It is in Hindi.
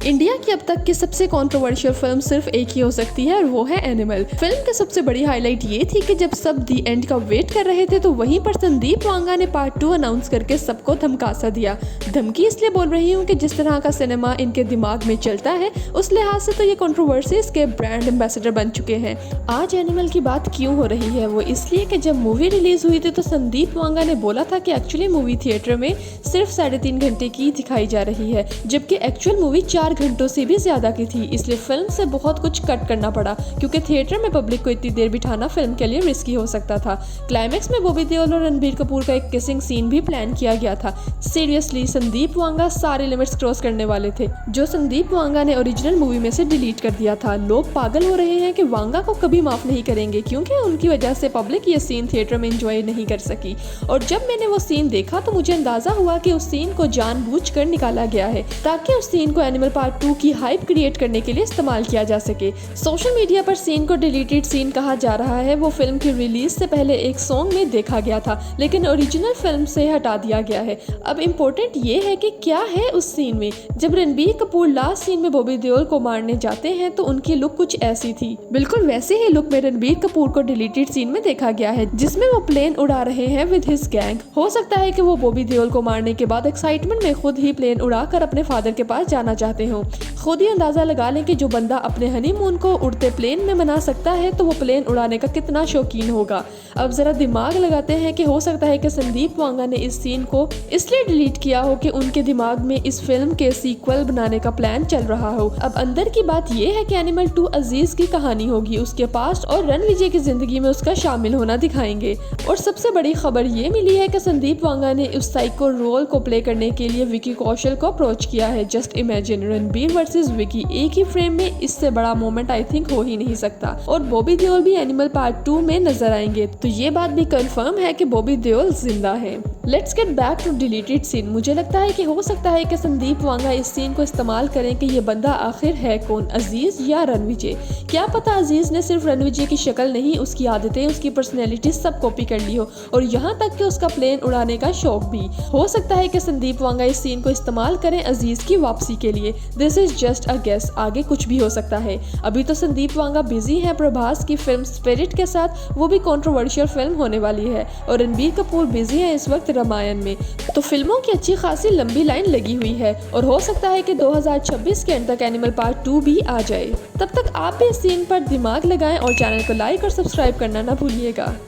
इंडिया की अब तक की सबसे कंट्रोवर्शियल फिल्म सिर्फ एक ही हो सकती है और वो है एनिमल। फिल्म की सबसे बड़ी हाईलाइट ये थी कि जब सब दी एंड का वेट कर रहे थे तो वहीं पर संदीप वांगा ने पार्ट 2 अनाउंस करके सबको धमकासा दिया। धमकी इसलिए बोल रही हूँ कि जिस तरह का सिनेमा इनके दिमाग में चलता है उस लिहाज से तो ये कंट्रोवर्सी इसके ब्रांड एम्बेसडर बन चुके हैं। आज एनिमल की बात क्यों हो रही है, वो इसलिए कि जब मूवी रिलीज हुई थी तो संदीप वांगा ने बोला था कि एक्चुअली मूवी थिएटर में सिर्फ 3.5 घंटे की दिखाई जा रही है, जबकि एक्चुअल मूवी 4 घंटों से भी ज्यादा की थी। इसलिए फिल्म से बहुत कुछ कट करना पड़ा क्योंकि थिएटर में पब्लिक को इतनी देर बिठाना फिल्म के लिए रिस्की हो सकता था। क्लाइमेक्स में बॉबी देओल और रणबीर कपूर का एक किसिंग सीन भी प्लान किया गया था। सीरियसली संदीप वांगा सारे लिमिट्स क्रॉस करने वाले थे, जो संदीप वांगा ने ओरिजिनल मूवी में से डिलीट कर दिया था। लोग पागल हो रहे हैं कि वांगा को कभी माफ नहीं करेंगे क्योंकि उनकी वजह से पब्लिक ये सीन थिएटर में एंजॉय नहीं कर सकी। और जब मैंने वो सीन देखा तो मुझे अंदाजा हुआ कि उस सीन को जानबूझकर निकाला गया है ताकि उस सीन को एनिमल पार्ट 2 की हाइप क्रिएट करने के लिए इस्तेमाल किया जा सके। सोशल मीडिया पर सीन को डिलीटेड सीन कहा जा रहा है। वो फिल्म की रिलीज से पहले एक सॉन्ग में देखा गया था लेकिन ओरिजिनल फिल्म से हटा दिया गया है। अब इम्पोर्टेंट ये है कि क्या है उस सीन में। जब रणबीर कपूर लास्ट सीन में बॉबी देओल को मारने जाते हैं तो उनकी लुक कुछ ऐसी थी। बिल्कुल वैसे ही लुक में रणबीर कपूर को डिलीटेड सीन में देखा गया है जिसमें वो प्लेन उड़ा रहे हैं विद हिज गैंग। हो सकता है कि वो बॉबी देओल को मारने के बाद एक्साइटमेंट में खुद ही प्लेन उड़ाकर अपने फादर के पास जाना चाहते हो। खुद ही अंदाजा लगा लें कि जो बंदा अपने हनीमून को उड़ते प्लेन में मना सकता है तो वो प्लेन उड़ाने का कितना शौकीन होगा। अब जरा दिमाग लगाते हैं कि हो सकता है कि संदीप वांगा ने इस सीन को इसलिए डिलीट किया हो कि उनके दिमाग में इस फिल्म के सीक्वल बनाने का प्लान चल रहा हो। अब अंदर की बात यह है कि एनिमल 2 अजीज की कहानी होगी, उसके पास्ट और रणविजय की जिंदगी में उसका शामिल होना दिखाएंगे। और सबसे बड़ी खबर ये मिली है कि संदीप वांगा ने उस साइको रोल को प्ले करने के लिए विकी कौशल को अप्रोच किया है। Just imagine Ranbir versus Vicky एक ही फ्रेम में, इससे बड़ा मोमेंट आई थिंक हो ही नहीं सकता। और बॉबी देओल भी एनिमल पार्ट 2 में नजर आएंगे तो ये बात भी कंफर्म है कि बॉबी देओल जिंदा है। Let's get back to deleted scene. मुझे लगता है कि हो सकता है कि संदीप वांगा इस सीन को इस्तेमाल करें कि ये बंदा आखिर है कौन, अजीज या रणविजय। क्या पता अजीज ने सिर्फ रणविजय की शक्ल नहीं, उसकी आदतें, उसकी पर्सनैलिटी सब कॉपी कर ली हो और यहाँ तक कि उसका प्लेन उड़ाने का शौक भी। हो सकता है कि संदीप वांगा इस सीन को इस्तेमाल करें अजीज की वापसी के लिए। This is just a guess, आगे कुछ भी हो सकता है। अभी तो संदीप वांगा बिजी है प्रभास की फिल्म स्पिरिट के साथ, वो भी कंट्रोवर्शियल फिल्म होने वाली है। और रणबीर कपूर बिजी है इस वक्त रामायण में। तो फिल्मों की अच्छी खासी लंबी लाइन लगी हुई है और हो सकता है कि 2026 के एंड तक एनिमल पार्ट 2 भी आ जाए। तब तक आप भी इस सीन पर दिमाग लगाएं और चैनल को लाइक और सब्सक्राइब करना ना भूलिएगा।